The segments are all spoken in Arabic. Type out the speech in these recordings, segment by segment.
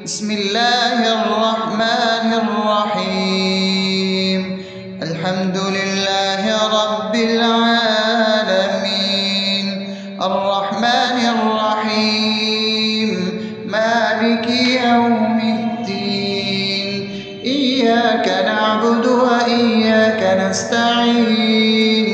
بسم الله الرحمن الرحيم. الحمد لله رب العالمين، الرحمن الرحيم، مالك يوم الدين. إياك نعبد وإياك نستعين،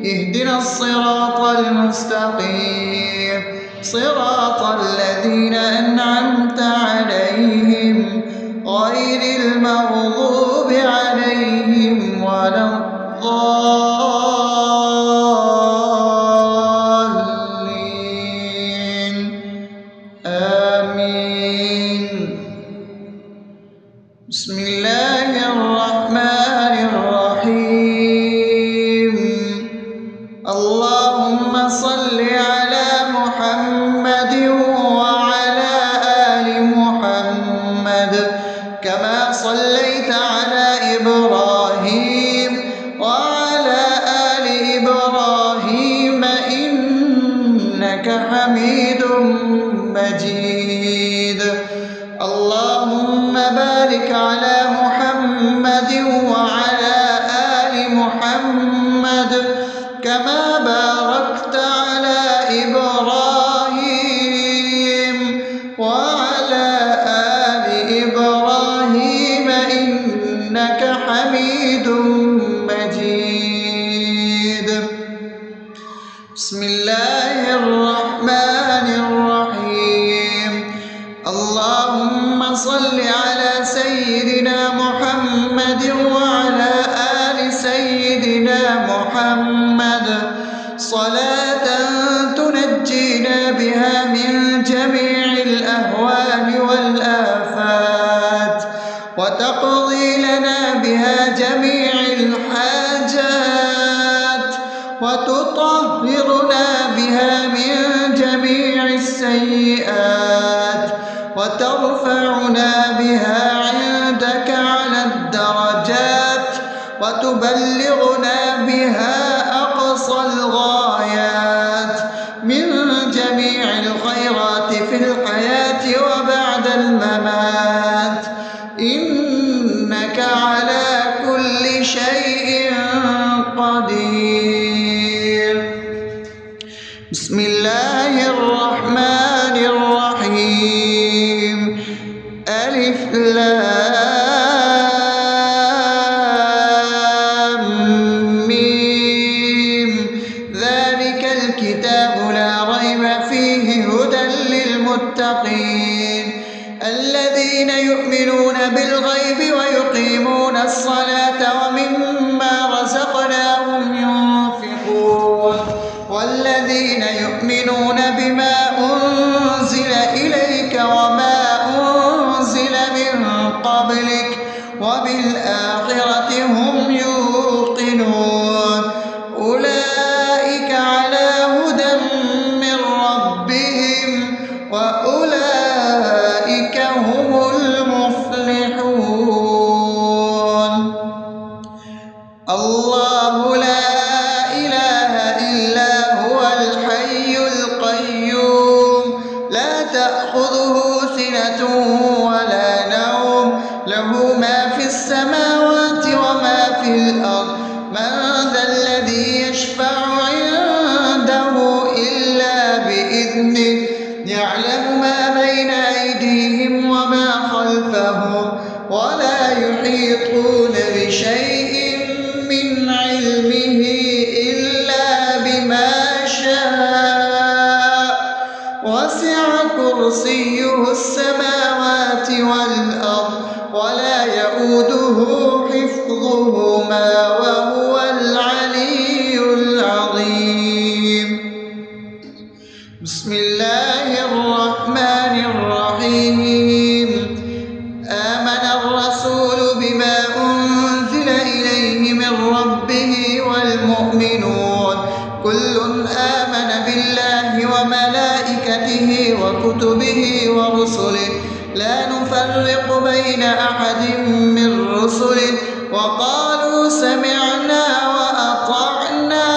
اهدنا الصراط المستقيم، صراط الذين أنعمت عليهم غير المغضوب عليهم ولا الضالين. آمين. بسم الله الرحمن الرحيم. اللهم صل على محمد وعلى آل محمد كما صليت على إبراهيم وعلى آل إبراهيم إنك حميد مجيد. اللهم بارك على محمد وعلى آل محمد كما باركت على إبراهيم وعلى آل إبراهيم إنك حميد مجيد. بسم الله الرحمن الرحيم. اللهم صل على سيدنا محمد وعلى آل سيدنا محمد صلاة تنجينا بها من جميع الأهوال والآفات وتقضي لنا بها جميع الحاجات وتطهرنا بها من جميع السيئات وترفعنا بها عندك على الدرجات وتبلغنا بها أقصى الغايات من جميع الخيرات في الحياة وبعد الممات، إنك على كل شيء قدير. بسم الله الرحمن الرحيم. ألف لام ميم. ذلك الكتاب لا ريب فيه هدى للمتقين الذين يؤمنون بالغيب ويقيمون الصلاة ومما رزقناهم ينفقون والذين يؤمنون بما أنزل إليك وما أنزل من قبلك وبالآخرة هم يوقنون أولئك على هدى من ربهم وأولئك هم المفلحون. الله لا إله إلا هو الحي القيوم لا تأخذه سنة ولا نوم له ما في السماوات وما في الأرض من ذا الذي يشفع عنده إلا بإذنه يعلم ما بين أيديهم وما خلفهم ولا يحيطون بشيء من علمه إلا بما شاء وسع كرسيه السماوات والأرض ولا يؤوده حفظهما وهو العلي العظيم. بسم الله الرحمن الرحيم. آمن الرسول بما أنزل إليه من ربه والمؤمنون كل آمن بالله وملائكته وكتبه ورسله لا نفرق بين أحد من رسله وقالوا سمعنا وأطعنا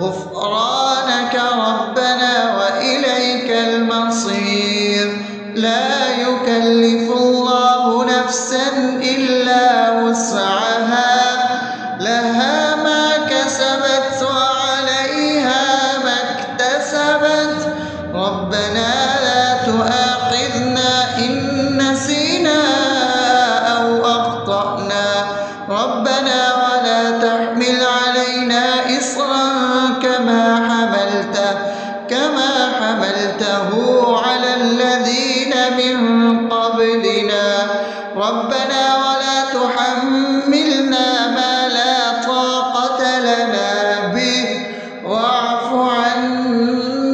غفرانك ربنا وإليك المصير. لا يكلف الله نفسا إلا وسعها لها ما كسبت وعليها ما اكتسبت ربنا لا تؤاخذنا إن نسينا أو أخطأنا ربنا ولا تحمل علينا إصرا كما حملته على الذين من قبلنا ربنا ولا تحملنا ما لا طاقة لنا به واعف عنا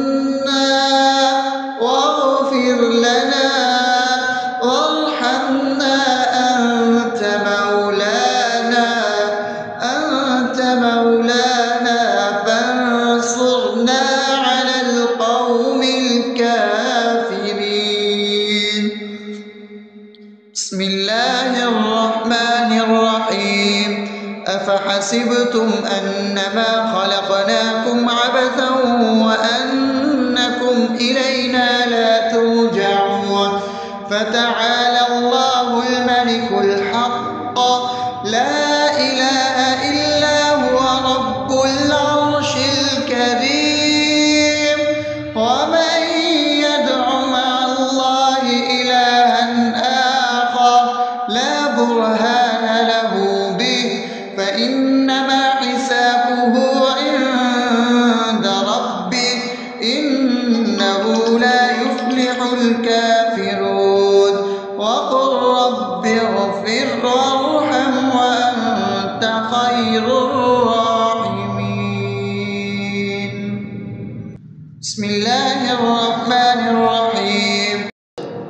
واغفر لنا وارحمنا أنت مولانا فانصرنا على القوم الكافرين. بسم الله الرحمن الرحيم أفحسبتم أنما خلقناكم عبثا وأنكم إلينا لا ترجعون فتعالى الله الملك الحق لا إله إلا هو رب العرش الكريم ومن يدع مع الله إلها آخر لا برهان له به فإنما حسابه عند ربه إنه لا يفلح الكافرون وقل رب اغفر وارحم وأنت خير الراحمين. بسم الله الرحمن الرحيم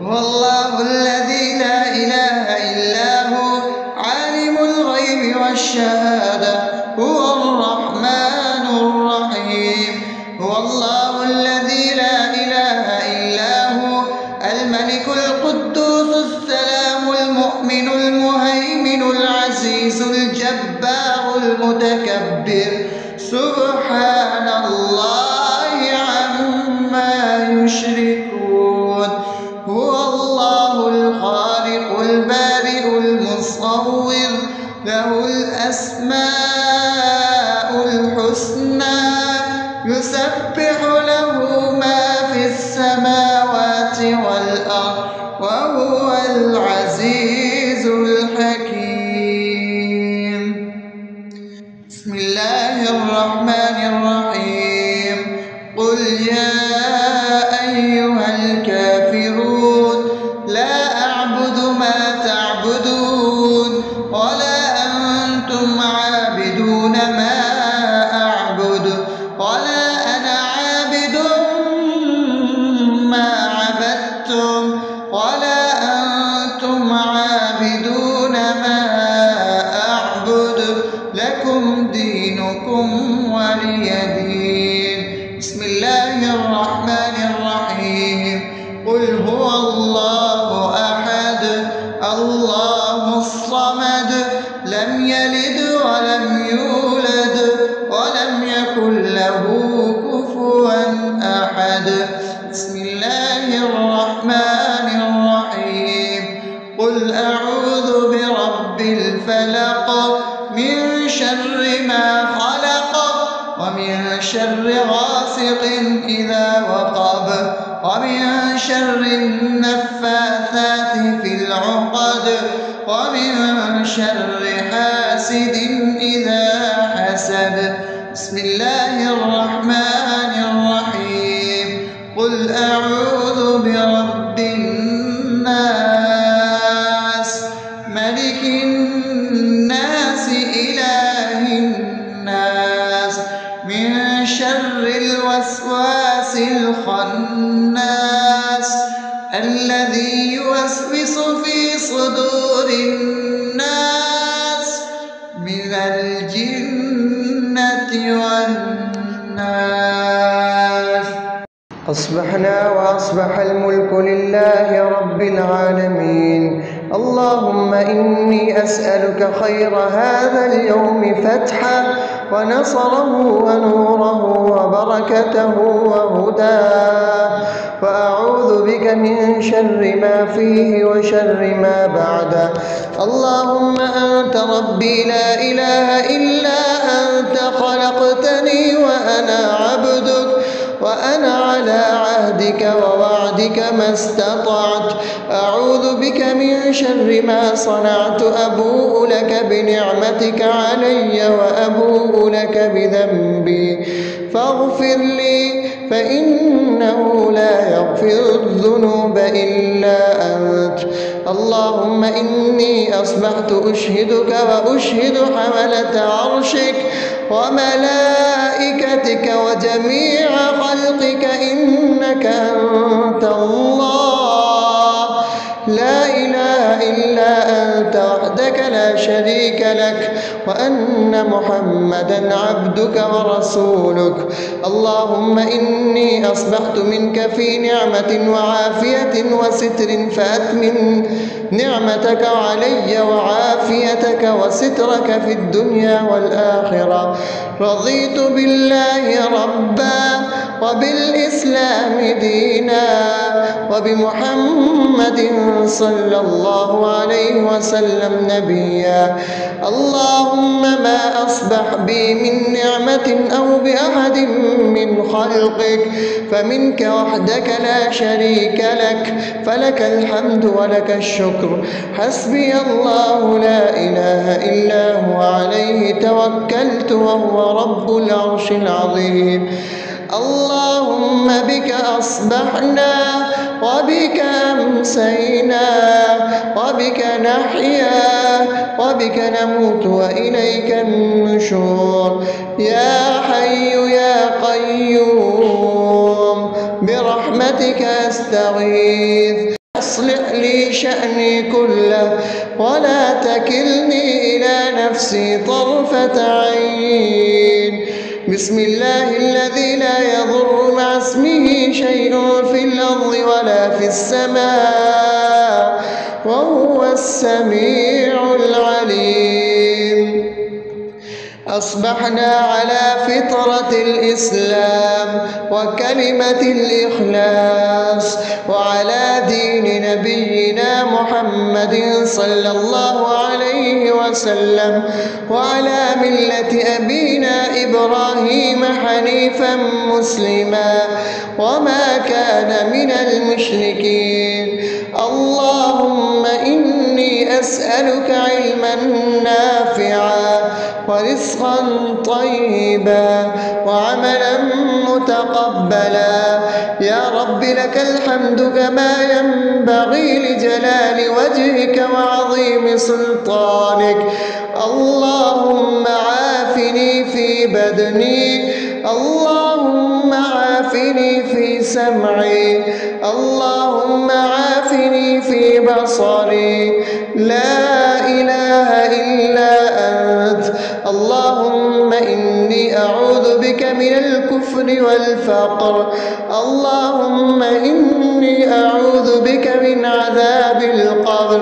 هو الله الذي لا إله إلا هو عالم الغيب والشهادة هو الرحمن الرحيم هو الله الذي لا إله إلا هو الملك القدوس السلام المؤمن المهيمن العزيز الجبار المتكبر سبحان الله عما يشركون هو الله الخالق البارئ المصور له الأسماء الحسنى يسبح له ما في السماوات والأرض وهو العزيز الحكيم. بسم الله الرحمن الرحيم قل يا أيها الكافرون لا أعبد ما تعبدون ولا أنتم عابدون ما أعبد ولا أنا عابد ما عبدتم ولا أنتم عابدون ما أعبد لكم دينكم ولي دين. بسم الله الرحمن الرحيم قل هو الله أحد الله الصمد لم يلد ولم يولد ولم يكن له كفوا أحد. بسم الله الرحمن الرحيم قل أعوذ برب الفلق من شر ما خلق ومن شر غاسق إذا وقب ومن شر النفاثات في العقد ومن شر حاسد إذا حسد. بسم الله الرحمن الرحيم قل أعوذ برب الناس ملك الناس إله الناس من شر الوسواس الخناس الذي يوسوس في صدور الناس من الجنة والناس. أصبحنا وأصبح الملك لله رب العالمين. اللهم إني أسألك خير هذا اليوم فتحا ونصره ونوره وبركته وهداه، وأعوذ بك من شر ما فيه وشر ما بعده. اللهم أنت ربي لا إله إلا أنت، خلقتني وأنا عبدك، وأنا على عهدك ووعدك ما استطعت. أعوذ بك من شر ما صنعت، أبوء لك بنعمتك علي وأبوء لك بذنبي فاغفر لي، فإنه لا يغفر الذنوب إلا أنت. اللهم إني أصبحت أشهدك وأشهد حملة عرشك وملائكتك وجميع خلقك إنك أنت الله لا إله إلا أنت وحدك لا شريك لك، وأن محمدا عبدك ورسولك. اللهم إني أصبحت منك في نعمة وعافية وستر، فأتمم نعمتك علي وعافيتك وسترك في الدنيا والآخرة. رضيت بالله ربا وبالإسلام دينا وبمحمد صلى الله عليه وسلم نبيا. اللهم ما أصبح بي من نعمة أو بأحد من خلقك فمنك وحدك لا شريك لك، فلك الحمد ولك الشكر. حسبي الله لا إله إلا هو، عليه توكلت وهو رب العرش العظيم. اللهم بك أصبحنا وبك أمسينا وبك نحيا وبك نموت وإليك النشور. يا حي يا قيوم برحمتك أستغيث، أصلح لي شأني كله ولا تكلني إلى نفسي طرفة عين. بسم الله الذي لا يضر مع اسمه شيء في الأرض ولا في السماء وهو السميع العليم. أصبحنا على فطرة الإسلام وكلمة الإخلاص وعلى دين نبينا محمد صلى الله عليه وسلم وعلى ملة أبينا إبراهيم حنيفا مسلما وما كان من المشركين. اللهم إني أسألك علما نافعا ورزقا طيبا وعملا متقبلا. يا رب لك الحمد كما ينبغي لجلال وجهك وعظيم سلطانك. اللهم عافني في بدني، اللهم عافني في سمعي، اللهم عافني في بصري. لا إله إلا أنت. اللهم إني أعوذ بك من الكفر والفقر. اللهم إني أعوذ بك من عذاب القبر.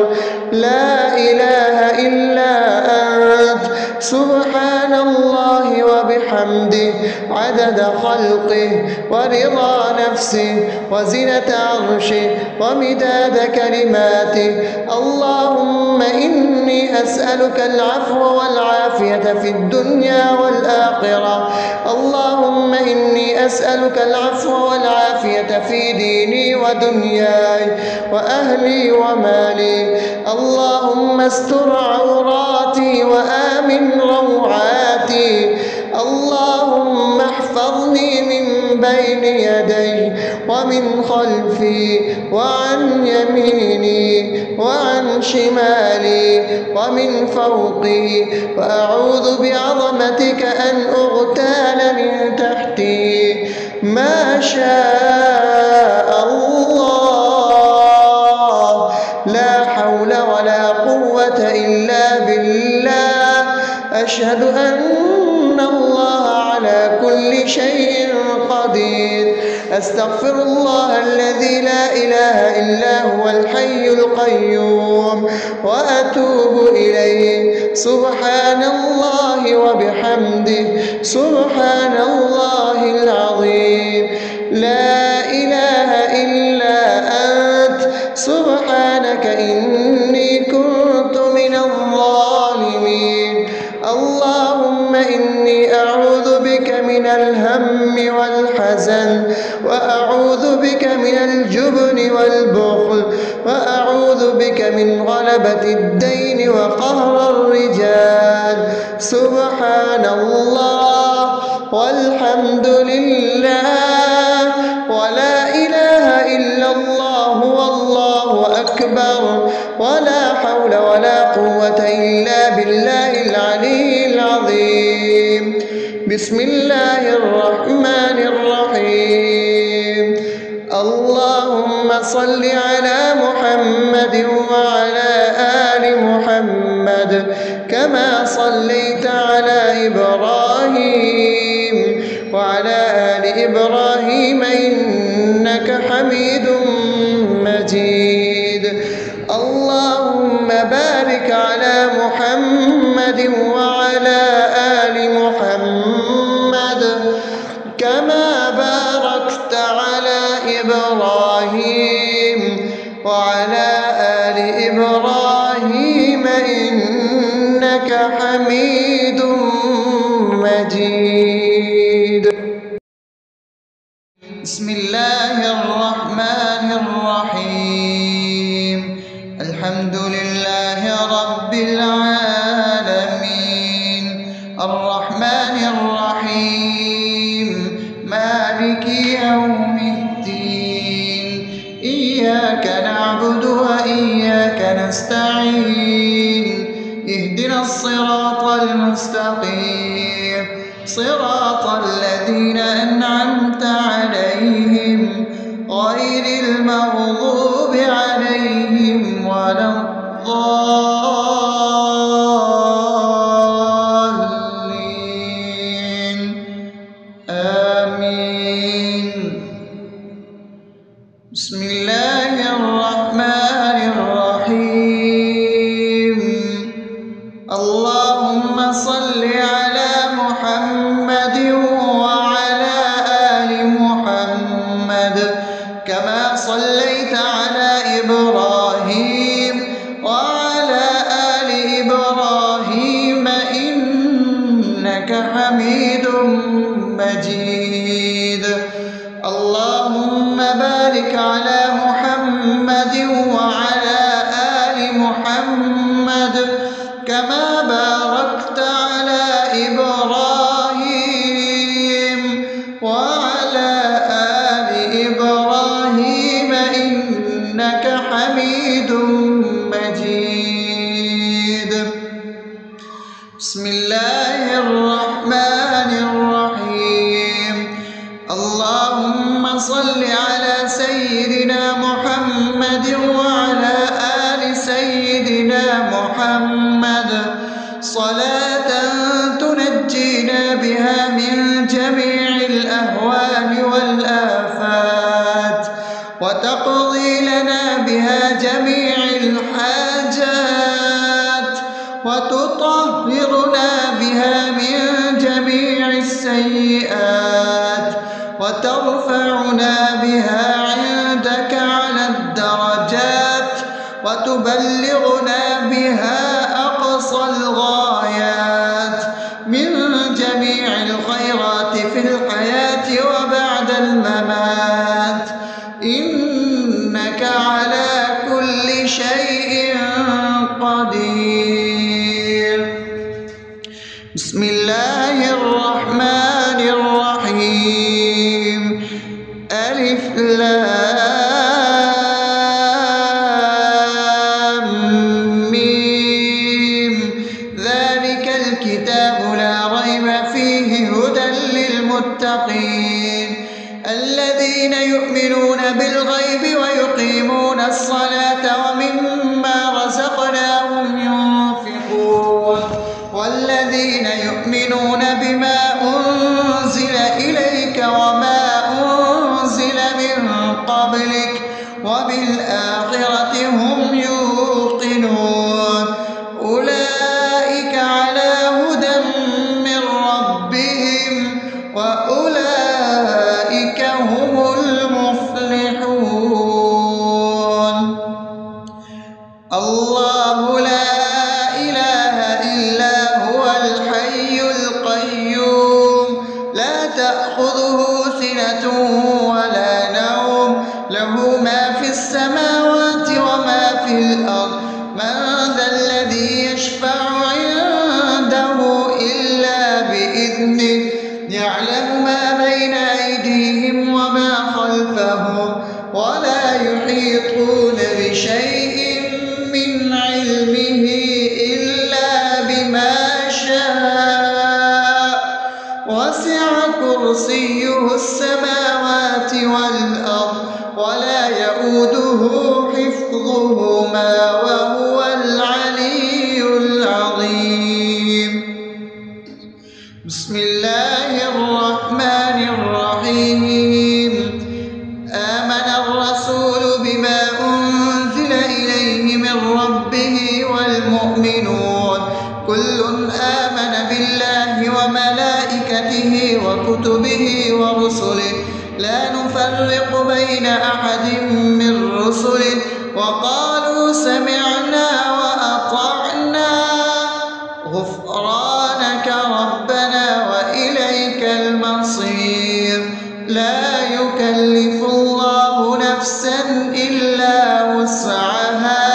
لا إله إلا أنت. سبحان الله وبحمده عدد خلقه ورضا نفسه وزنة عرشه ومداد كلماته. اللهم إني أسألك العفو والعافية في الدنيا والآخرة. اللهم إني أسألك العفو والعافية في ديني ودنياي وأهلي ومالي. اللهم استر عوراتي وآمن روعاتي. اللهم احفظني من بين يدي ومن خلفي وعن يميني وعن شمالي ومن فوقي، وأعوذ بعظمتك أن أغتال من تحتي. ما شاء الله، لا حول ولا قوة إلا بالله. أشهد أن الله على كل شيء قدير. أستغفر الله الذي لا إله إلا هو الحي القيوم وأتوب إليه. سبحان الله وبحمده سبحان الله العظيم. لا إله إلا أنت سبحانك إني كنت من الظالمين. اللهم إني أعوذ بك من الهم والحزن، وأعوذ بك من الجبن والبخل، وأعوذ بك من غلبة الدين وقهر الرجال. سبحان الله والحمد لله ولا إله إلا الله والله أكبر ولا حول ولا قوة إلا بالله العلي العظيم. بسم الله الرحمن الرحيم. اللهم صل على محمد وعلى آل محمد كما صليت على إبراهيم وعلى آل إبراهيم إنك حميد مجيد. اللهم بارك على محمد وعلى آل محمد كما باركت على إبراهيم وعلى آل إبراهيم إنك حميد مجيد. بسم الله الرحمن الرحيم. الحمد لله رب العالمين الرحمن الرحيم مالك يوم الدين. إياك نعبد وإياك نستعين. اهدنا الصراط المستقيم صراط الذين أنعمت عليهم غير المغضوب عليهم ولا الضالين. آمين. بسم الله الرحمن الرحيم. اللهم صل على محمد وعلى آل محمد كما صليت على إبراهيم وعلى آل إبراهيم إنك حميد مجيد. اللهم بارك على محمد وعلى آل محمد كما باركت على إبراهيم وعلى آل إبراهيم إنك حميد مجيد. بسم الله الرحمن الرحيم. اللهم صل على سيدنا محمد وعلى آل سيدنا محمد صلاة تنجينا بها من جميع الأهوال والآفات وتقضي لنا بها جميع الحاجات وتطهرنا بها من جميع السيئات وترفعنا بها عندك على الدرجات وتبلغنا بها أقصى الغايات من جميع الخيرات في الحياة وبعد الممات إنك على كل شيء قدير. بسم الله الرحمن الرحيم. ألف لام ميم. ذلك الكتاب لا ريب فيه هدى للمتقين الذين يؤمنون بالغيب ويقيمون الصلاة ومما رزقناهم ينفقون والذين يؤمنون الله لا إله إلا هو الحي القيوم لا تأخذه سنة ولا نوم له ما في السماوات وما في الأرض من ذا الذي يشفع عنده إلا بإذنه يعلم ما بين أيديهم وما خلفهم ولا يحيطون بشيء من علمه إلا بما شاء وسع كرسيه السماوات والأرض ولا يئوده حفظهما وهو العلي العظيم. بسم الله الرحمن الرحيم. آمن الرسول بما أنزل إليه من ربه والمؤمنون كل آمن بالله وملائكته وكتبه ورسله لا نفرق بين أحد من رسله وقالوا سمعنا وأطعنا غفرانك ربنا وإليك المصير. لا يكلف الله نفسا إلا وسعها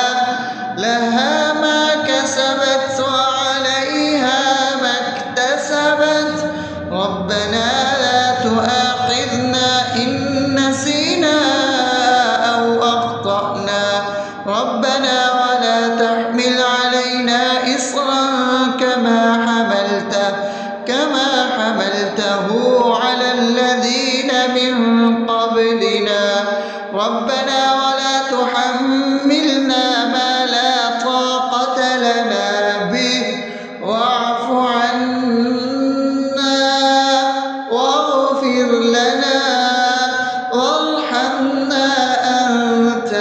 لها ما كسبت وعليها ما اكتسبت ربنا لا تؤاخذنا إن نسينا أو أخطأنا ربنا ولا تحمل علينا إصرا كما حملته على الذين من قبلنا ربنا ولا تحملنا ما لا طاقة لنا به واعف عنا واغفر لنا وارحمنا أنت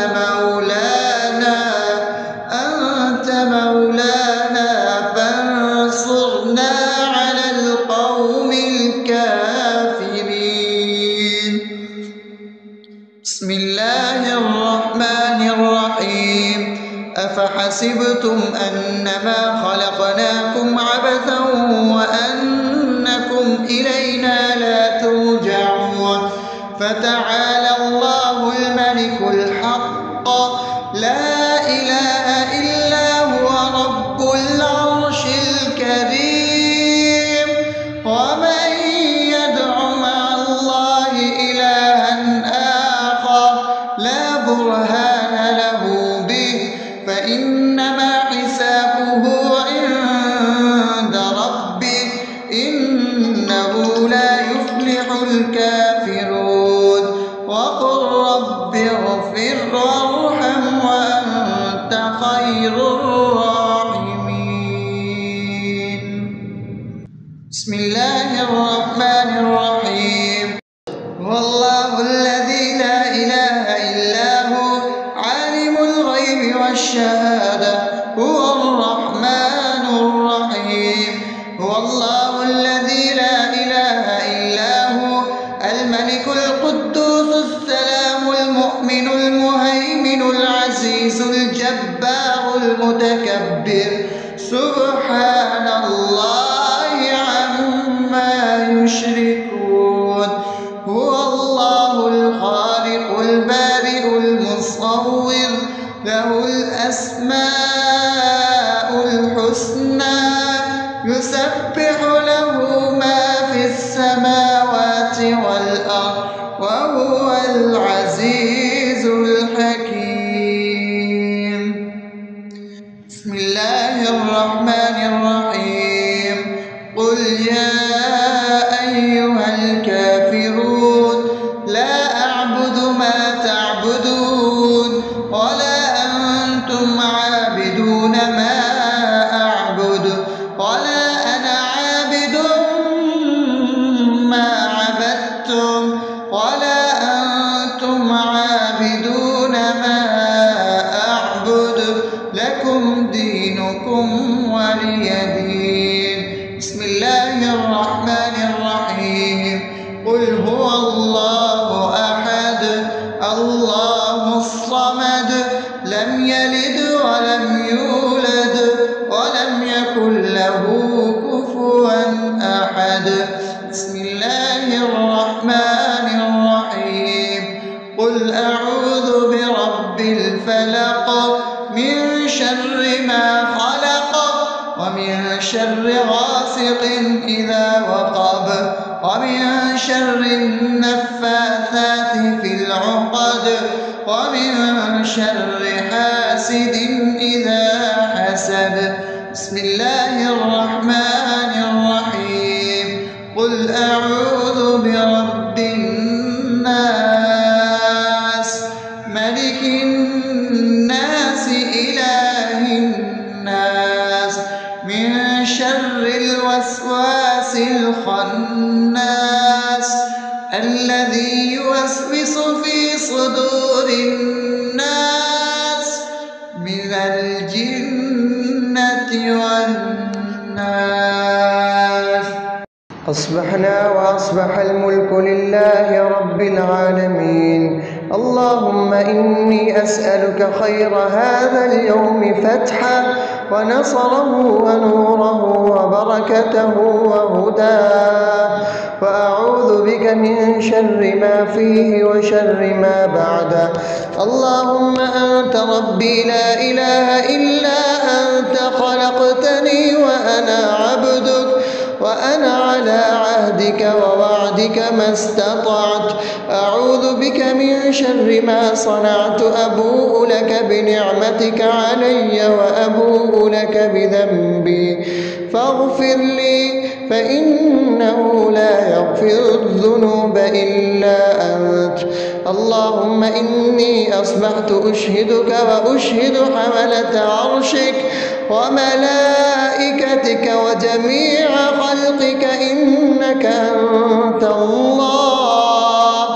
مولانا فانصرنا على القوم الكافرين. بسم الله الرحمن الرحيم. أفحسبتم أنما خلقناكم عبثا وأنكم إلينا لا ترجعون فتعالى الله الملك الحق لا إله إلا هو رب العرش الكريم. ومن يدع مع الله إلها آخر لا برهان له به فإنما حسابه عند ربه إنه لا يفلح الكافرون. وقل رب اغفر وارحم وأنت خير الراحمين. بسم الله الرحمن الرحيم. هو الله الذي لا إله إلا هو عالم الغيب والشهادة هو الرحمن الرحيم. هو الله الذي لا إله إلا هو الملك القدوس السلام المؤمن المهيمن العزيز الجبار المتكبر سبحان الله عما يشركون. هو الله الخالق البارئ المصور له الأسماء الحسنى يسبح له ما في السماوات والأرض وهو العزيز الحكيم. بسم الله الرحمن الرحيم. قل يا أيها الكافرون لا أعبد ما تعبدون ولا أنتم عابدون ما أعبد ولا أنا عابد ما عبدتم ولا أنتم عابدون ما أعبد لكم دينكم ولي دين. بسم الله الرحمن الرحيم. قل هو الله أحد الله الصمد لم يلد ولم يولد ولم يكن له كفوا أحد. بسم الله الرحمن الرحيم. قل أعوذ برب الفلق من شر ما خلق ومن شر غاسق إذا وقب ومن شر النفاثات في العقد ومن شر حاسد إذا حسد. بسم الله الرحمن الرحيم. قل أعوذ برب الناس ملك الناس إله الناس من شر الوسواس الخناس الذي يوسوس في صدور الناس من الجنة والناس. أصبحنا وأصبح الملك لله رب العالمين. اللهم إني أسألك خير هذا اليوم فتحه ونصره ونوره وبركته وهداه، وأعوذ بك من شر ما فيه وشر ما بعده. اللهم أنت ربي لا إله إلا أنت، خلقتني وأنا عبدك وأنا على عهدك ووعدك ما استطعت. أعوذ بك من شر ما صنعت. أبوء لك بنعمتك علي وأبوء لك بذنبي فاغفر لي، فإنه لا يغفر الذنوب إلا أنت. اللهم إني أصبحت أشهدك وأشهد حملة عرشك وملائكتك وجميع خلقك إنك أنت الله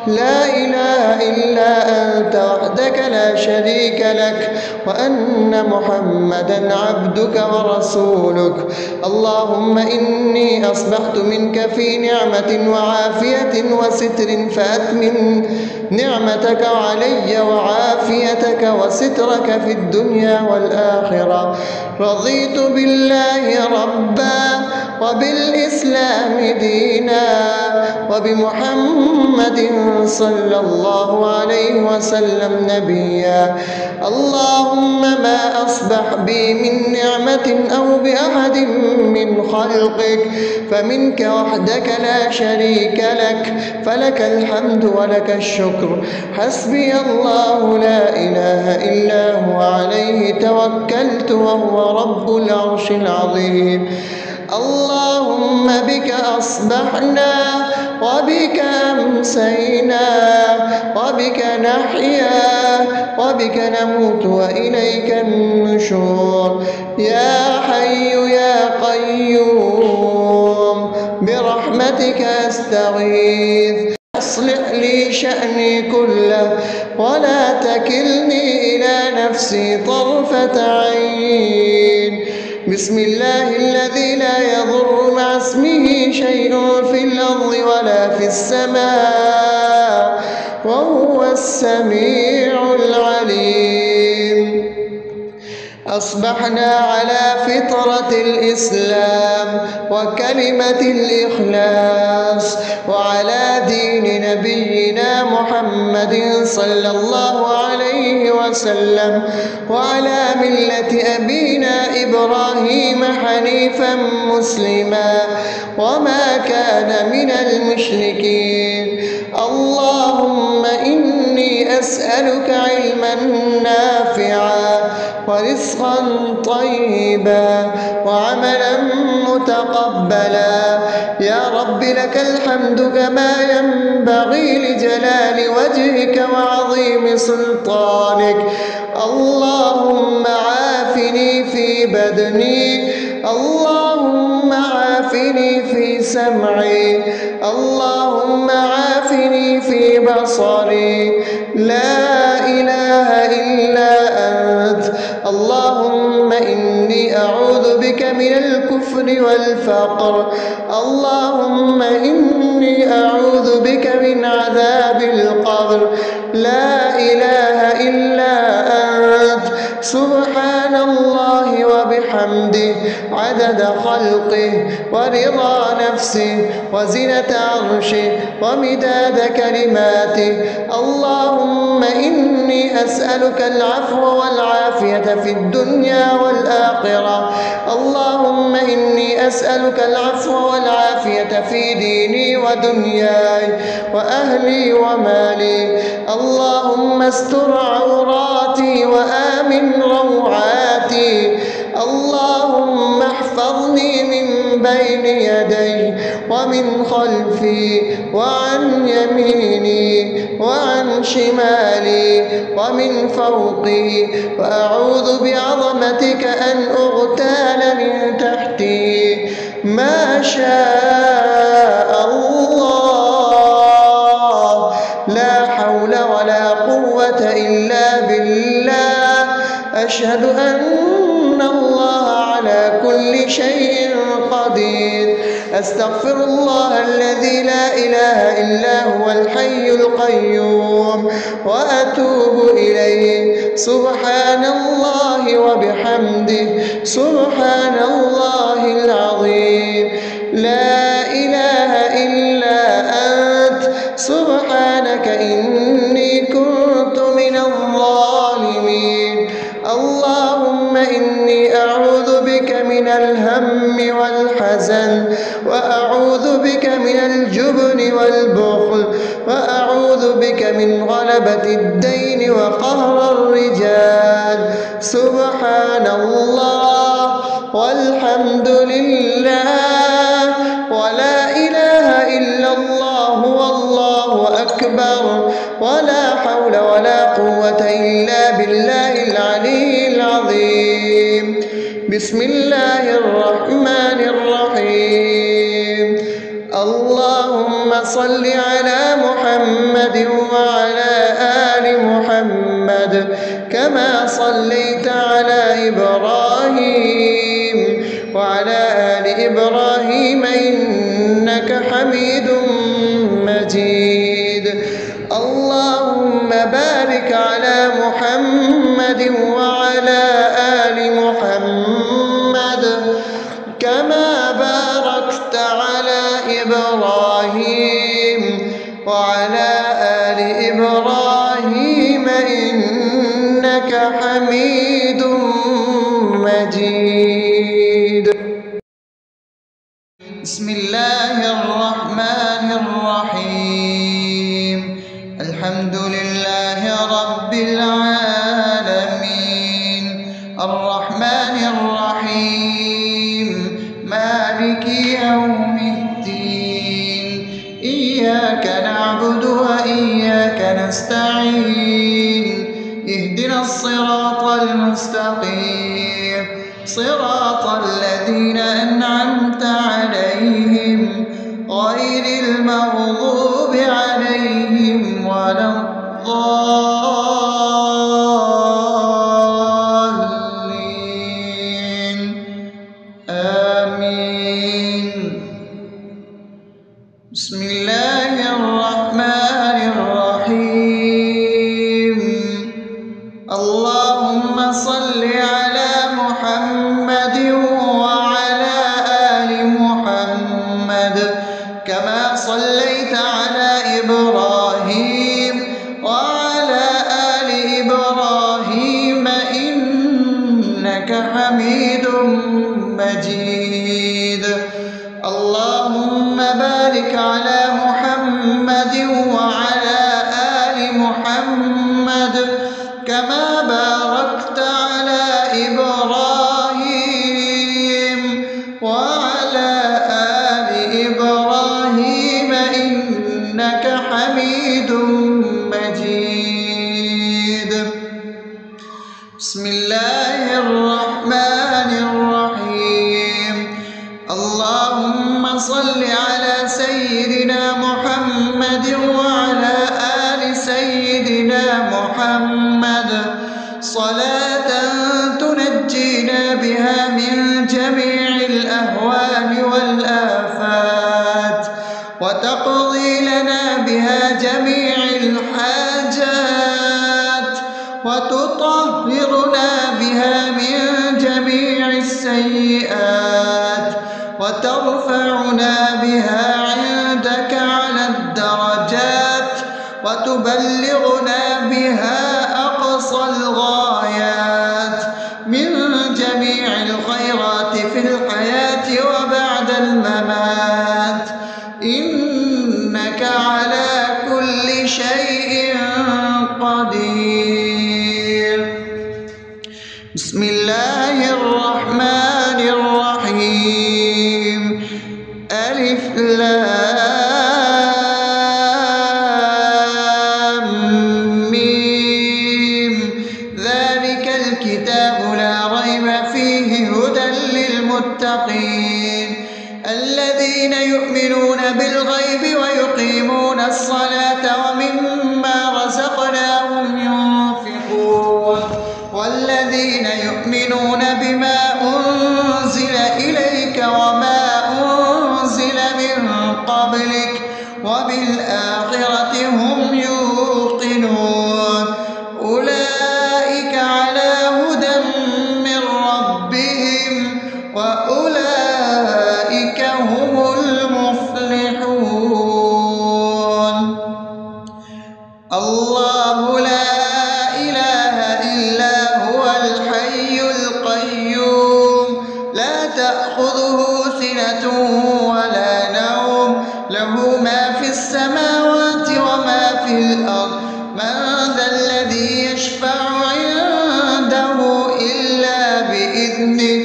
لا إله إلا أنت وحدك لا شريك لك، وأن محمدا عبدك ورسولك. اللهم إني أصبحت منك في نعمة وعافية وستر، فأتمم نعمتك علي وعافيتك وسترك في الدنيا والآخرة. رضيت بالله ربا وبالإسلام دينا وبمحمد صلى الله عليه وسلم نبيا. اللهم ما أصبح بي من نعمة أو بأحد من خلقك فمنك وحدك لا شريك لك، فلك الحمد ولك الشكر. حسبي الله لا إله إلا هو عليه توكلت وهو رب العرش العظيم. اللهم بك أصبحنا وبك أمسينا وبك نحيا وبك نموت وإليك النشور. يا حي يا قيوم برحمتك أستغيث، أصلح لي شأني كله ولا تكلني إلى نفسي طرفة عين. بسم الله الذي لا يضر مع اسمه شيء في الأرض ولا في السماء وهو السميع العليم. أصبحنا على فطرة الإسلام وكلمة الإخلاص وعلى دين نبينا محمد صلى الله عليه وسلم وعلى ملة أبينا إبراهيم حنيفا مسلما وما كان من المشركين. اللهم إني أسألك علما نافعا ورزقا طيبا وعملا متقبلا. يا رب لك الحمد كما ينبغي لجلال وجهك وعظيم سلطانك. اللهم عافني في بدني، اللهم عافني في سمعي، اللهم عافني في بصري. لا إله إلا أنت. اللهم إني أعوذ بك من الكفر والفقر. اللهم إني أعوذ بك من عذاب القبر. لا إله إلا أنت. سبحانك سبحان الله وبحمده عدد خلقه ورضا نفسه وزنة عرشه ومداد كلماته. اللهم إني أسألك العفو والعافية في الدنيا والآخرة. اللهم إني أسألك العفو والعافية في ديني ودنياي وأهلي ومالي. اللهم استر عوراتي وآمن روعاتي. اللهم احفظني من بين يدي ومن خلفي وعن يميني وعن شمالي ومن فوقي، وأعوذ بعظمتك أن أغتال من تحتي. ما شاء الله، لا حول ولا قوة إلا بالله. أشهد أن الله على كل شيء قدير. أستغفر الله الذي لا إله إلا هو الحي القيوم وأتوب إليه. سبحان الله وبحمده سبحان الله العظيم. لا إله إلا أنت سبحانك إني كنت من الظالمين. اللهم إني أعوذ بك من الهم والحزن، وأعوذ بك من الجبن والبخل، وأعوذ بك من غلبة الدين وقهر الرجال. سبحان الله والحمد لله ولا إله إلا الله والله أكبر، ولا حول ولا قوة إلا بالله العلي العظيم. بسم الله الرحمن الرحيم. اللهم صل على محمد وعلى آل محمد كما صليت على إبراهيم وعلى آل إبراهيم إنك حميد مجيد. اللهم بارك على محمد وعلى آل محمد كما باركت على إبراهيم وعلى آل إبراهيم إنك حميد مجيد. بسم الله الرحمن الرحيم. الحمد لله رب العالمين الرحمن الرحيم مالك يوم الدين. إياك نعبد وإياك نستعين. اهدنا الصراط المستقيم صراط الذين أنعمت عليهم غير المغضوب عليهم ولا الضالين. آمين. بسم الله الرحمن الرحيم. اللهم صل على محمد وعلى آل محمد كما صليت على إبراهيم وعلى آل إبراهيم إنك حميد مجيد. اللهم بارك على محمد وعلى آل محمد كما باركت على إبراهيم وعلى آل إبراهيم إنك حميد مجيد. بسم الله الرحمن الرحيم. اللهم صل على سيدنا محمد وعلى آل سيدنا محمد صلاة تنجينا بها من جميع الأهوال والآفات وتقضي لنا بها جميع الحاجات وتطهرنا بها السيئات وترفعنا بها عندك على الدرجات وتبلغنا بها أقصى الغايات من جميع الخيرات في الحياة وبعد الممات، إنك على كل شيء قدير. بسم الله الرحمن الرحيم. ألف لام ميم. ذلك الكتاب لا ريب فيه هدى للمتقين الذين يؤمنون بالغيب ويقيمون الصلاة ومما رزقناهم ينفقون والذين يؤمنون بما أنزل إليك وما أنزل من قبلك وبالآخرة هم يوقنون أولئك على هدى من ربهم وأولئك هم المفلحون. الله لا إله إلا هو الحي القيوم لا تأخذه سنة ولا نوم له ما في السماوات وما في الأرض من ذا الذي يشفع عنده إلا بإذنه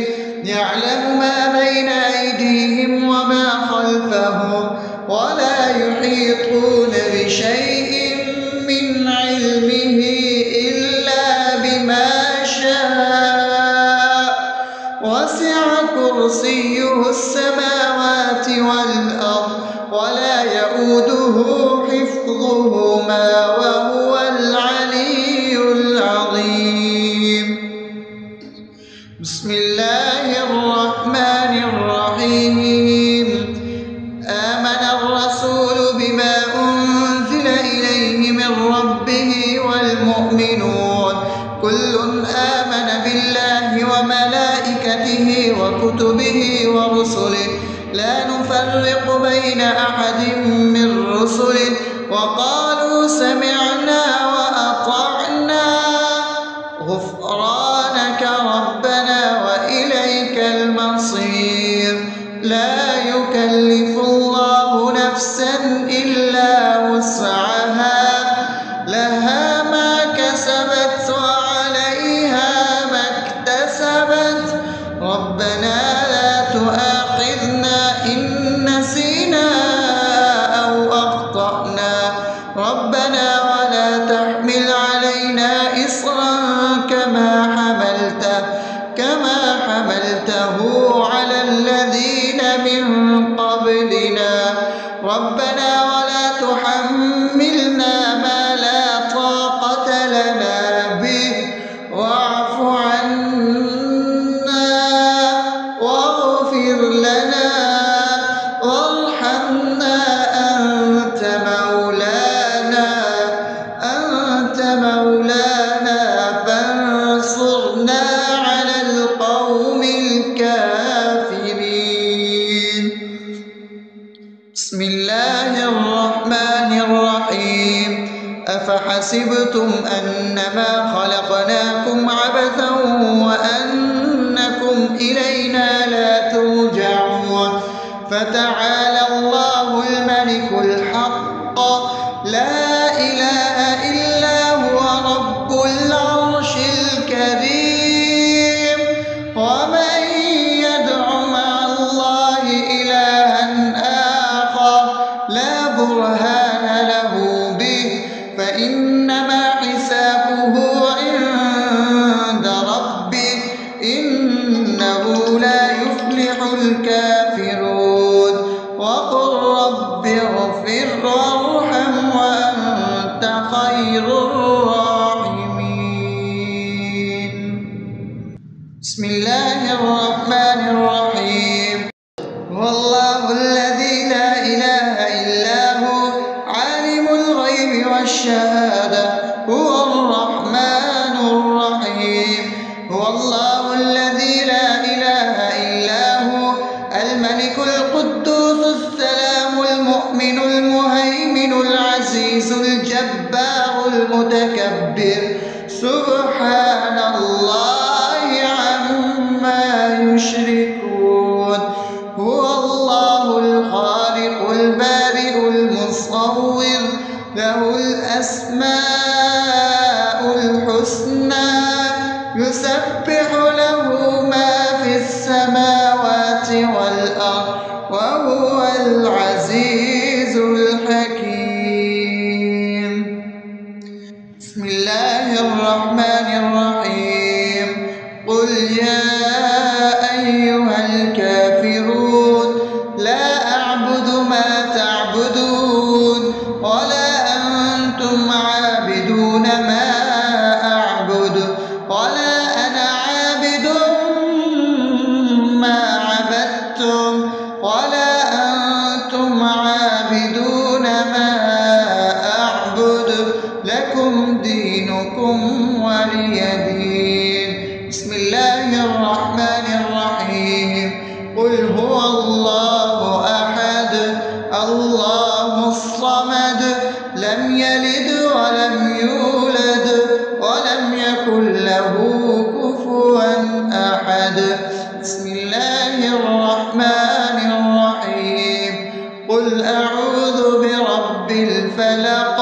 يعلم ما بين أيديهم وما خلفهم ولا يحيطون بشيء من علمه إلا بما شاء وسع كرسيه السماوات والأرض ولا يؤوده حفظهما وهو العلي العظيم. بسم الله الرحمن الرحيم. آمن الرسول بما أنزل إليه من ربه والمؤمنون كل آمن بالله وملائكته وكتبه ورسله لا نفرق بين أحد من رسله وقالوا سمعنا وأطعنا غفرانك ربنا وإليك المصير. لا يكلف الله نفسا إلا وسعها لها ما كسبت وعليها ما اكتسبت ربنا لا تؤاخذنا إن نسينا أو أخطأنا ربنا ولا تحمل علينا إصرا كما حملته على الذين من قبلنا ربنا ولا تحملنا ما لا طاقة لنا به واعف عنا واغفر لنا وارحمنا أنت مولانا فانصرنا على القوم الكافرين. بسم الله الرحمن الرحيم. أفحسبتم أنما خلقناكم عبثا وأنكم إلينا لا ترجعون فتعالى الله الملك الحق لا إله إلا هو رب العرش الكريم. ومن يدع مع الله إلها آخر لا برهان له به فإنما حسابه عند ربه إنه لا يفلح الكافرون. وقل رب اغفر وارحم وأنت خير الراحمين. بسم الله الرحمن الرحيم. والله الذي لا إله إلا هو عالم الغيب والشهادة هو الرحمن الرحيم. هو الله الذي لا إله يسبح له ما في السماوات والأرض وهو العزيز الحكيم. بسم الله الرحمن الرحيم. قل يا أيها الكافرون لا أعبد ما تعبدون ولا أنتم عابدون ما أعبد ولا أنا عابد ما عبدتم ولا أنتم عابدون ما أعبد لكم دينكم ولي دين. بسم الله الرحمن الرحيم. قل هو الله أحد الله الصمد لم يلد ولم يولد ولم يكن له كفوا أحد. بسم الله الرحمن الرحيم. قل أعوذ برب الفلق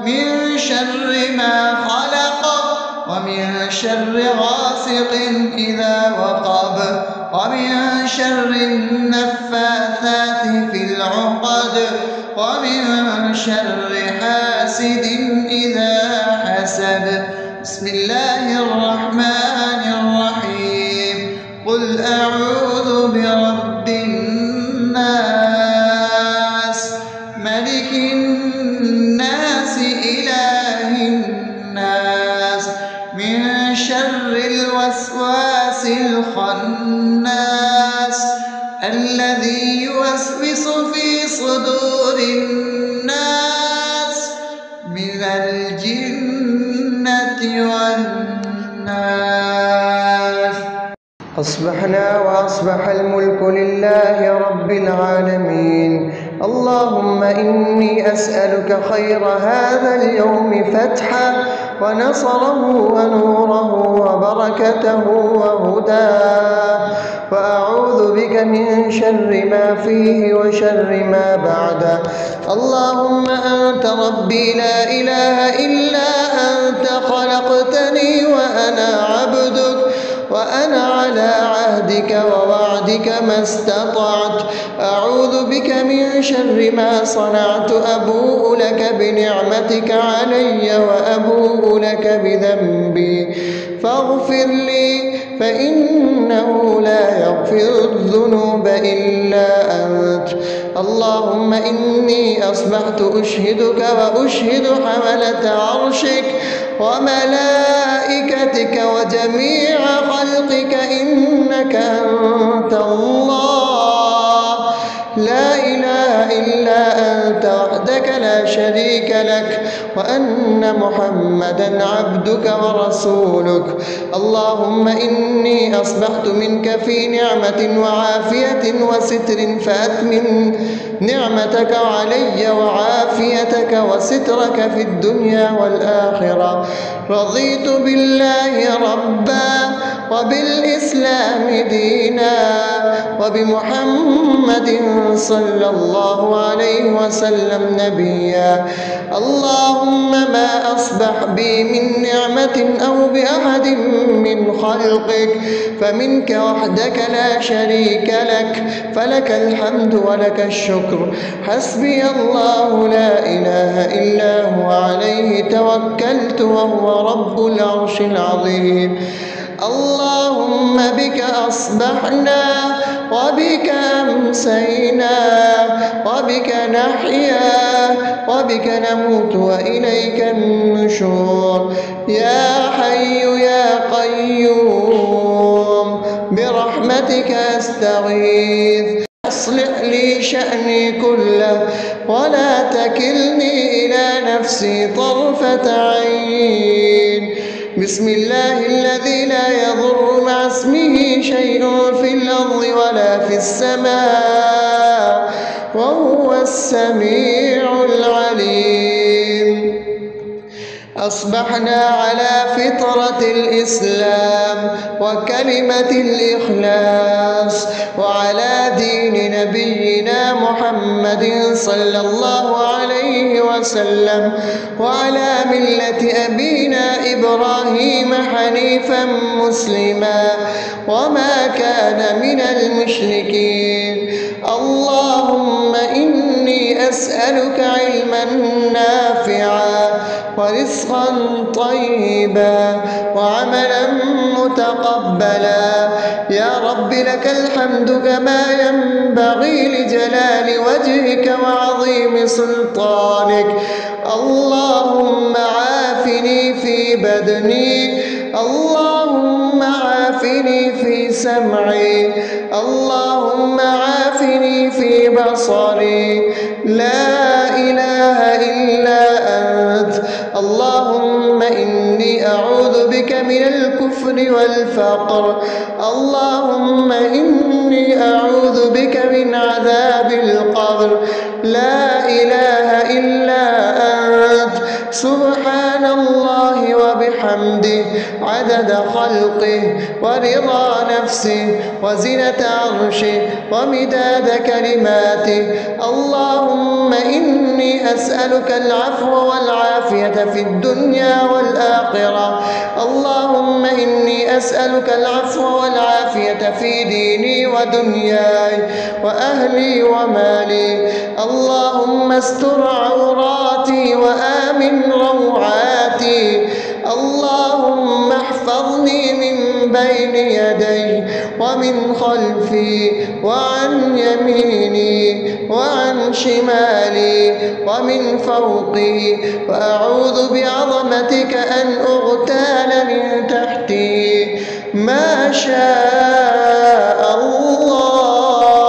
من شر ما خلق ومن شر غاسق إذا وقب ومن شر النفاثات في العقد ومن شر حاسد إذا حسد. بسم الله الرحمن الرحيم. قل أعوذ برب الناس ملك الناس إله الناس من شر الوسواس الخناس الذي يوسوس في صدور الناس من الجنة والناس. أصبحنا وأصبح الملك لله رب العالمين. اللهم إني أسألك خير هذا اليوم فتحه ونصره ونوره وبركته وهداه، وأعوذ بك من شر ما فيه وشر ما بعده. اللهم أنت ربي لا إله إلا أنت خلقتني وأنا عبدك وأنا على عهدك ووعدك ما استطعت. أعوذ بك من شر ما صنعت. أبوء لك بنعمتك علي وأبوء لك بذنبي فاغفر لي فإنه لا يغفر الذنوب إلا أنت. اللهم إني أصبحت أشهدك وأشهد حملة عرشك وملائكتك وجميع خلقك إنك أنت الله لا إله إلا أنت وحدك لا شريك لك وأن محمدا عبدك ورسولك. اللهم إني أصبحت منك في نعمة وعافية وستر فأتمن نعمتك علي وعافيتك وسترك في الدنيا والآخرة. رضيت بالله ربا وبالإسلام دينا وبمحمد صلى الله عليه وسلم نبيا. اللهم ما أصبح بي من نعمة أو بأحد من خلقك فمنك وحدك لا شريك لك فلك الحمد ولك الشكر. حسبي الله لا إله إلا هو عليه توكلت وهو رب العرش العظيم. اللهم بك أصبحنا وبك أمسينا وبك نحيا وبك نموت وإليك النشور. يا حي يا قيوم برحمتك أستغيث أصلح لي شأني كله ولا تكلني إلى نفسي طرفة عين. بسم الله الذي لا يضر مع اسمه شيء في الأرض ولا في السماء وهو السميع العليم. أصبحنا على فطرة الإسلام وكلمة الإخلاص وعلى دين نبينا محمد صلى الله عليه وسلم وعلى ملة أبينا إبراهيم حنيفا مسلما وما كان من المشركين. اللهم إني أسألك علما نافعا ورزقا طيبا وعملا متقبلا. يا رب لك الحمد كما ينبغي لجلال وجهك وعظيم سلطانك. اللهم عافني في بدني، اللهم عافني في سمعي، اللهم عافني في بصري. لا إله إلا أنت. اللهم إني أعوذ بك من الكفر والفقر. اللهم إني أعوذ بك من عذاب القبر. لا إله إلا أنت. سبحان الله وبحمده عدد خلقه ورضا نفسه وزنة عرشه ومداد كلماته. اللهم إني أسألك العفو والعافية في الدنيا والآخرة. اللهم إني أسألك العفو والعافية في ديني ودنياي وأهلي ومالي. اللهم استر عوراتي وآمن روعاتي. اللهم احفظني من بين يدي ومن خلفي وعن يميني وعن شمالي ومن فوقي، وأعوذ بعظمتك أن أغتال من تحتي. ما شاء الله.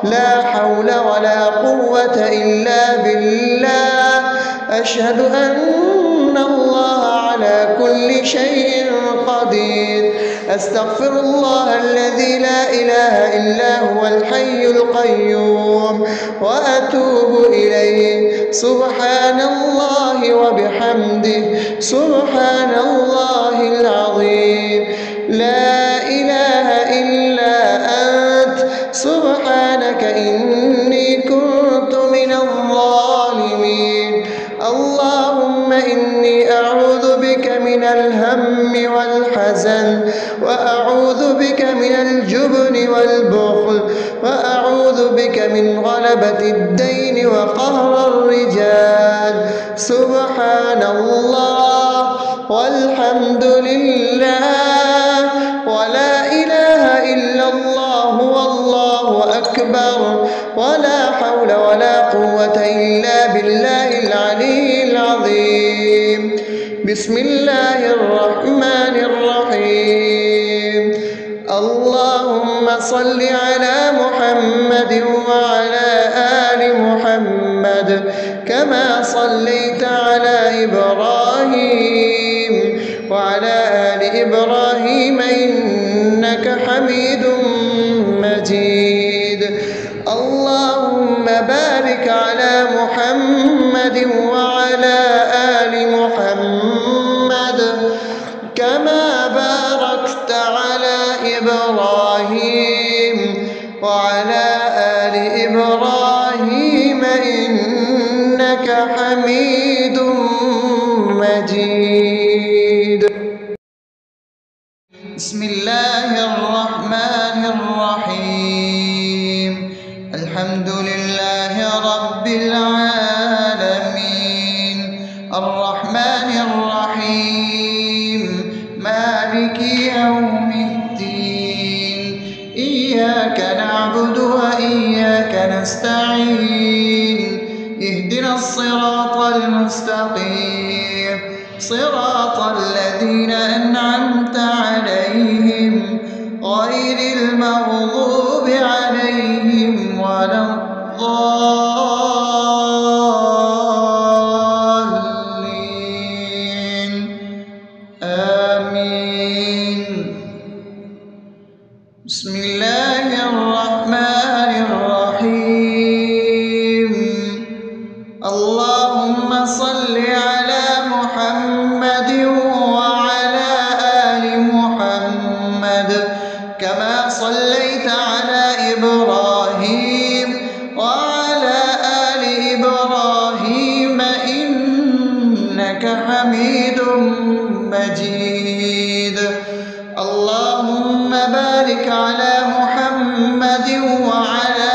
لا حول ولا قوة إلا بالله. أشهد أن الله على كل شيء قدير. أستغفر الله الذي لا إله إلا هو الحي القيوم وأتوب إليه. سبحان الله وبحمده سبحان الله العظيم. لا إله إلا أنت. سبحانك إني كنت من الظالمين. اللهم إني أعوذ بك من الهم والحزن، وأعوذ بك من الجبن والبخل، وأعوذ بك من غلبة الدين وقهر الرجال. سبحان الله والحمد لله ولا إله إلا الله والله أكبر ولا حول ولا قوة إلا بالله العلي العظيم. بسم الله الرحمن الرحيم. اللهم صل على محمد وعلى آل محمد كما صليت على إبراهيم وعلى آل إبراهيم إنك حميد مجيد. اللهم بارك على محمد وعلى آل محمد كما باركت على إبراهيم وعلى آل إبراهيم إنك حميد مجيد. بسم الله الرحمن الرحيم. الحمد لله رب العالمين الرحمن الرحيم مالك يوم الدين. إياك نعبد وإياك نستعين. اهدنا الصراط المستقيم صراط الذين أنعمت عليهم غير المغضوب عليهم ولا الضالين. آمين. بسم الله الرحمن الرحيم. اللهم صل على محمد وعلى آل محمد كما صليت على إبراهيم وعلى آل إبراهيم اللهم بارك على محمد وعلى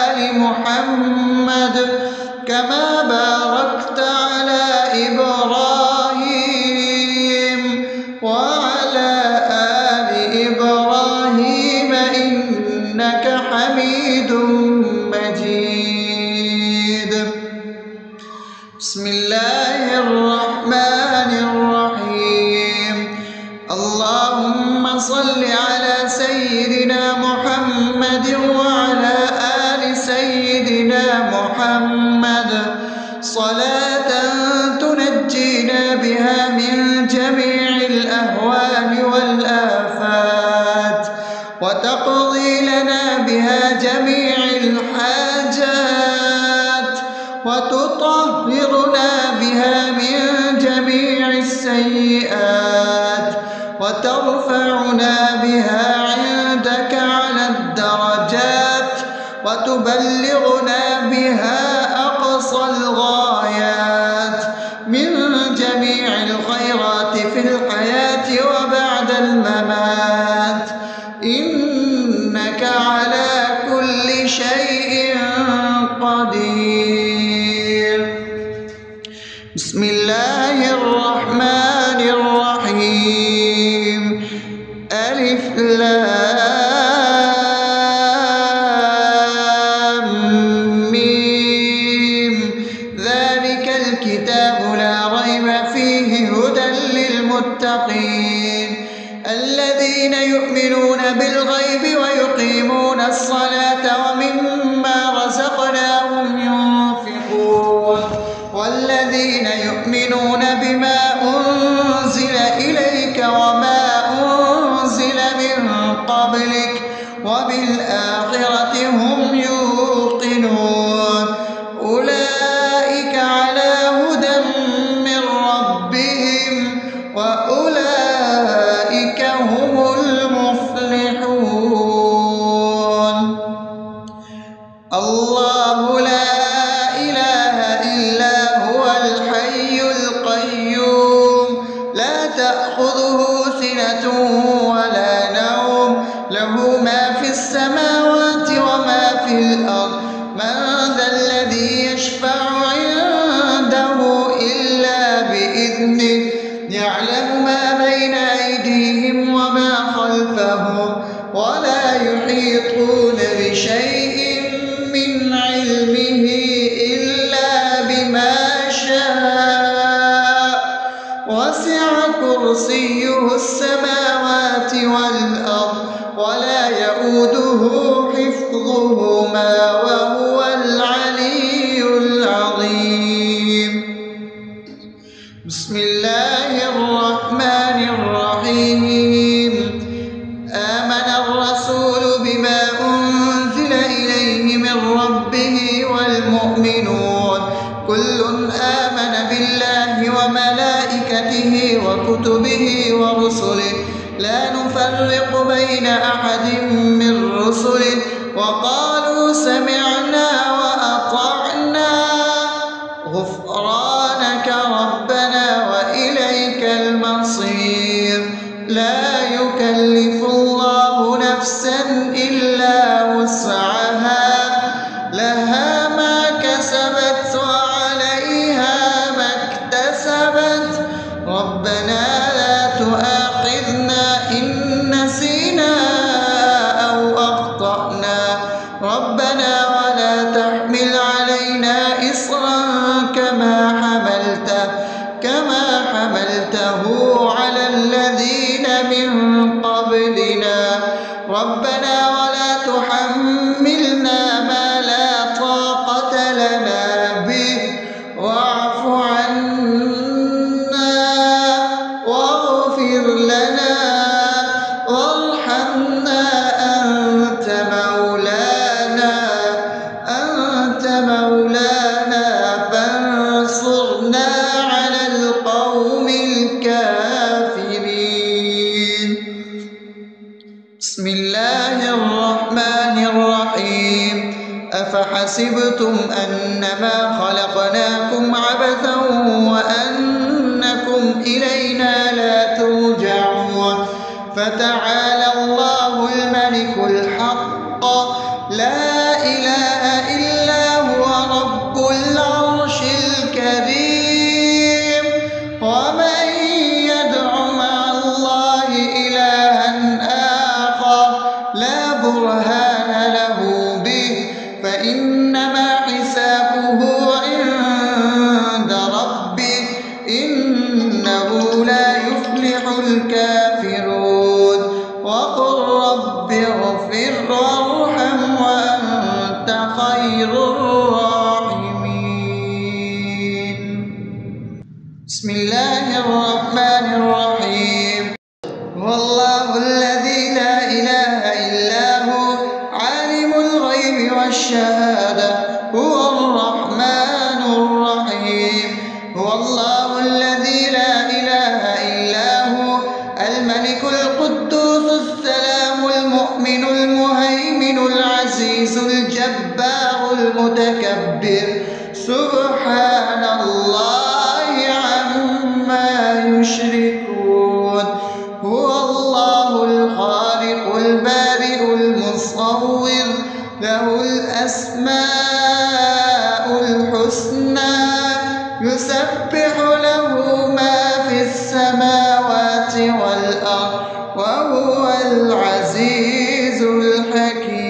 آل محمد كما باركت على إبراهيم وعلى آل إبراهيم إنك حميد مجيد. بسم الله الرحمن الرحيم. اللهم صل على سيدنا محمد وعلى آل سيدنا محمد صلاة تنجينا بها من جميع الأهوال والآفات وتقضي لنا بها جميع الحاجات وتطهرنا بها من جميع السيئات وترفعنا بها عندك على الدرجات وتبلغنا بها أقصى الغايات من جميع الخيرات في الحياة وبعد الممات إنك على كل شيء قدير. بسم الله الرحمن الرحيم. ألف لام ميم. ذلك الكتاب لا ريب فيه هدى للمتقين الذين يؤمنون بالغيب ويقيمون الصلاة ومما رزقناهم ينفقون والذين يؤمنون بما أنزل إليك وما أنزل من قبلك وبالآخرة هم يوقنون أولئك على هدى من ربهم وأولئك هم المفلحون. الله لا إله إلا هو الحي القيوم لا تأخذه سنة ولا نوم له ما في السماوات وما في الأرض من ذا الذي يشفع عنده إلا بإذنه يعلم ما بين أيديهم وما خلفهم ولا يحيطون بشيء من علمه إلا بما شاء وسع كرسيه السماوات والأرض ولا يؤوده حفظهما وهو العلي العظيم. بسم الله الرحمن الرحيم. آمن الرسول بما أنزل إليه من ربه والمؤمنون كل آمن بالله وملائكته وكتبه ورسله لا نفرق بين أحد من رسله وقالوا سمعنا وأطعنا غفرانك ربنا وإليك المصير. لا يكلف الله نفسا إلا وسعها لها ما كسبت وعليها ما اكتسبت ربنا لا تؤاخذنا إن نسينا أو أخطأنا ربنا ولا تحمل علينا إصرا كما حملته على الذين من قبلنا ربنا ولا تحملنا ما لا طاقة لنا به واعف عنا واغفر لنا وارحمنا أنت مولانا فانصرنا على القوم الكافرين. بسم الله الرحمن الرحيم. أفحسبتم أنما خلقناكم عبثا وأنكم إلينا لا ترجعون فتعالى الله الملك الحق لا إله إلا هو رب العرش الكريم. ومن يدع مع الله إلها آخر لا برهان له به فإنما حسابه عند ربه إنه لا يفلح الكافرون. وقل رب اغفر وارحم وأنت خير الراحمين. بسم الله الرحمن الرحيم. هو الله الذي لا إله إلا هو عالم الغيب والشهادة هو الرحمن الرحيم. هو الله الذي لا إله إلا هو الملك القدوس السلام المؤمن المهيمن العزيز الجبار المتكبر سبحان الله عما يشركون. هو الله الخالق البارئ المصور له الأسماء الحسنى يسبح له ما في السماوات والأرض وهو العزيز الحكيم.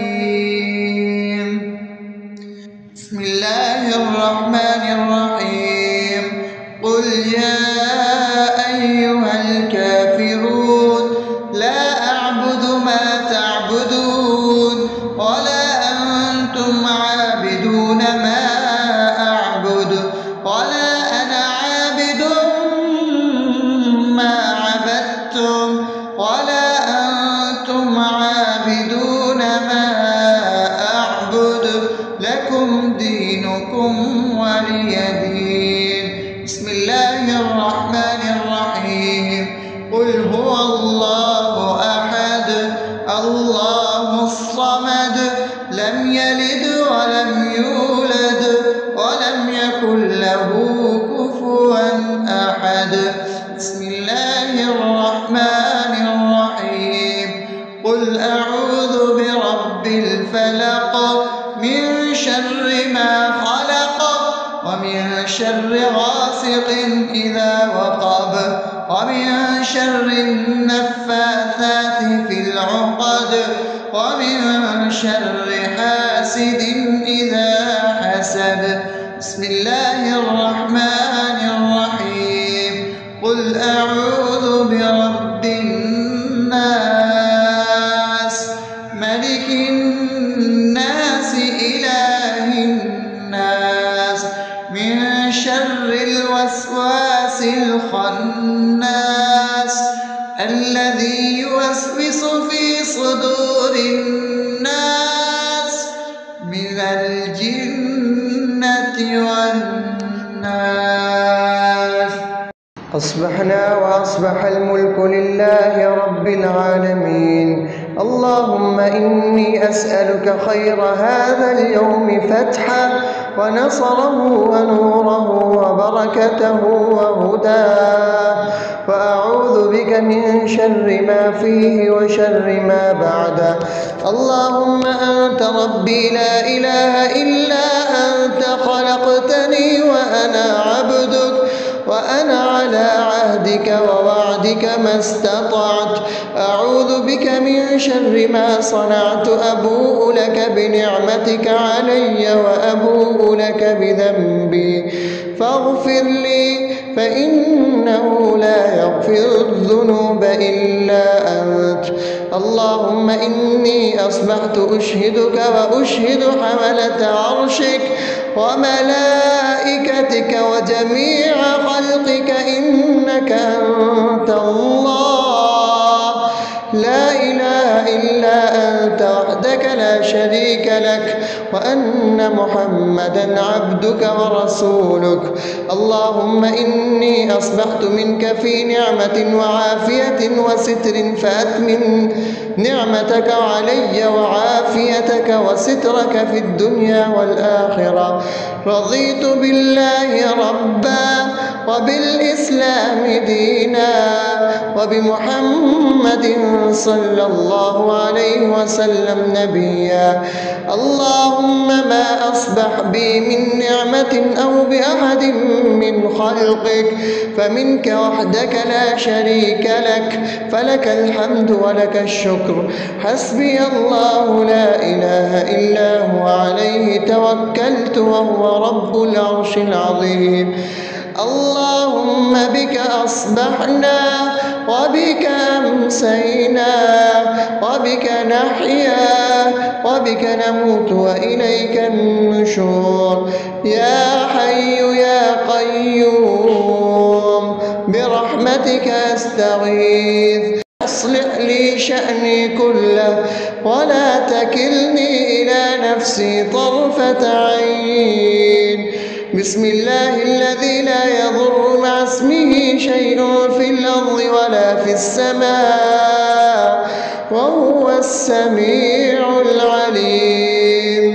بسم الله الرحمن الرحيم. قل يا أيها الكافرون لا أعبد ما تعبدون ولا أنتم عابدون ما أعبد ولا أنا عابد ما عبدتم ولا أنتم عابدون ما أعبد لكم دينكم ولي دين. بسم الله الرحمن الرحيم. قل هو الله أحد الله الصمد لم يلد ولم يولد ولم يكن له كفوا أحد. بسم الله الرحمن الرحيم. قل أعوذ برب الفلق من شر ما خلق ومن شر غاسق إذا وقب ومن شر النفاثات في العقد ومن شر حاسد إذا حسد. بسم الله الرحمن الرحيم. قل أعوذ برب الناس ملك الناس إله الناس من شر الوسواس الخناس الذي يوسوس في صدور الناس من الجنة والناس. أصبحنا وأصبح الملك لله رب العالمين. اللهم إني أسألك خير هذا اليوم فتحه ونصره ونوره وبركته وهداه وأعوذ بك من شر ما فيه وشر ما بعده. اللهم أنت ربي لا إله إلا أنت خلقتني وأنا عبدك وأنا على عهدك ووعدك ما استطعت. أعوذ بك من شر ما صنعت. أبوء لك بنعمتك علي وأبوء لك بذنبي فاغفر لي فإنه لا يغفر الذنوب إلا أنت. اللهم إني أصبحت أشهدك وأشهد حملة عرشك وملائكتك وجميع خلقك إنك أنت الله لا إله إله إلا أنت وحدك لا شريك لك وأن محمدا عبدك ورسولك. اللهم إني أصبحت منك في نعمة وعافية وستر فأتمم نعمتك علي وعافيتك وسترك في الدنيا والآخرة. رضيت بالله ربا وبالإسلام دينا وبمحمد صلى الله عليه وسلم نبيا. اللهم ما أصبح بي من نعمة أو بأحد من خلقك فمنك وحدك لا شريك لك، فلك الحمد ولك الشكر. حسبي الله لا إله إلا هو عليه توكلت وهو رب العرش العظيم. اللهم بك أصبحنا وبك أمسينا وبك نحيا وبك نموت وإليك النشور. يا حي يا قيوم برحمتك أستغيث، أصلح لي شأني كله ولا تكلني إلى نفسي طرفة عين. بسم الله الذي لا يضر مع اسمه شيء في الأرض ولا في السماء وهو السميع العليم.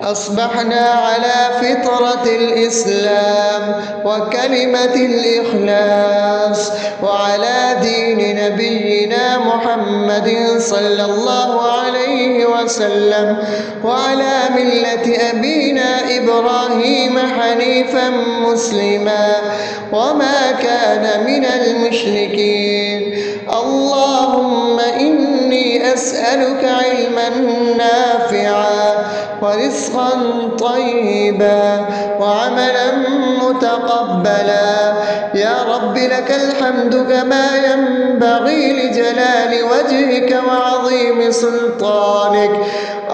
أصبحنا على فطرة الإسلام وكلمة الإخلاص وعلى دين نبينا محمد صلى الله عليه وسلم وعلى ملة أبينا إبراهيم حنيفا مسلما وما كان من المشركين. اللهم إني أسألك علما نافعا ورزقا طيبا وعملا متقبلا. يا رب لك الحمد كما ينبغي لجلال وجهك وعظيم سلطانك.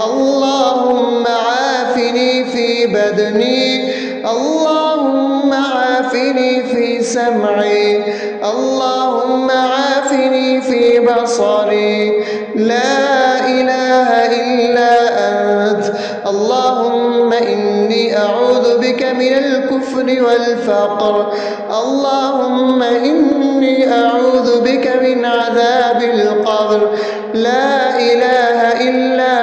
اللهم عافني في بدني، اللهم عافني في سمعي، اللهم عافني في بصري. لا إله إلا أنت. اللهم إني أعوذ بك من الكفر والفقر. اللهم إني أعوذ بك من عذاب القبر. لا إله إلا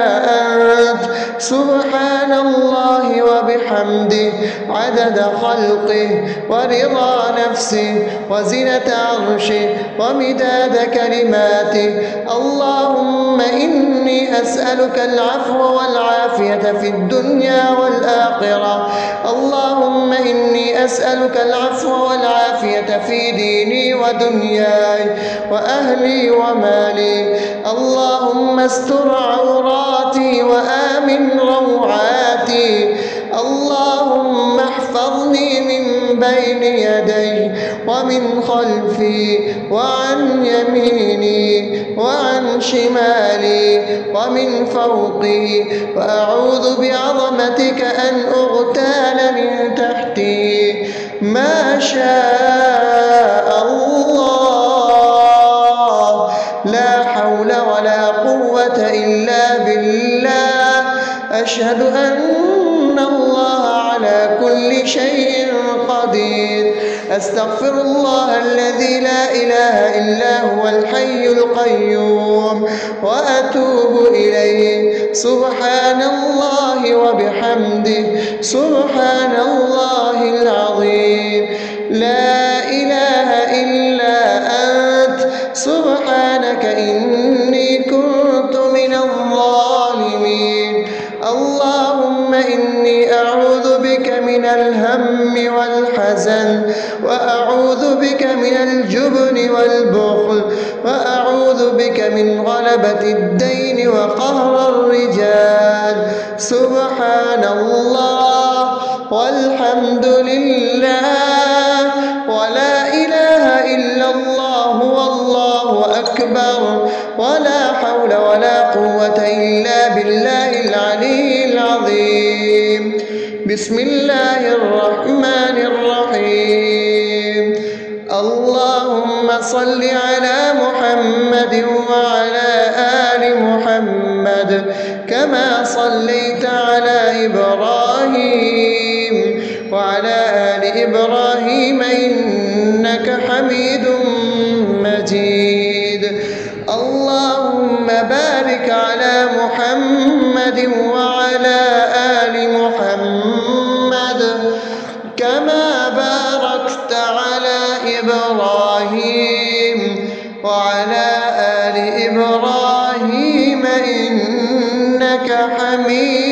أنت. سبحان الله وبحمده عدد خلقه ورضا نفسه وزنة عرشه ومداد كلماته. اللهم إني أسألك العفو والعافية في الدنيا والآخرة. اللهم إني أسألك العفو والعافية في ديني ودنياي وأهلي ومالي. اللهم استر عوراتي وآمن روعاتي. اللهم احفظني من بين يدي ومن خلفي وعن يميني وعن شمالي ومن فوقي، وأعوذ بعظمتك أن أغتال من تحتي. ما شاء الله، لا حول ولا قوة إلا بالله. أشهد أن الله على كل شيء قدير. أستغفر الله الذي لا إله إلا هو الحي القيوم وأتوب إليه. سبحان الله وبحمده سبحان الله العظيم. لا إله إلا أنت. سبحانك إني كنت من الظالمين. اللهم إني أعوذ بك من الهم والحزن، وأعوذ بك من الجبن والبخل، وأعوذ بك من غلبة الدين وقهر الرجال. سبحان الله والحمد لله ولا إله إلا الله والله أكبر ولا حول ولا قوة إلا بالله العلي العظيم. بسم الله الرحمن الرحيم. اللهم صل على محمد وعلى محمد كما صليت على إبراهيم وعلى آل إبراهيم إنك حميد مجيد. اللهم بارك على محمد وعلى آل محمد كما باركت على إبراهيم وعلى آل إبراهيم إنك حميد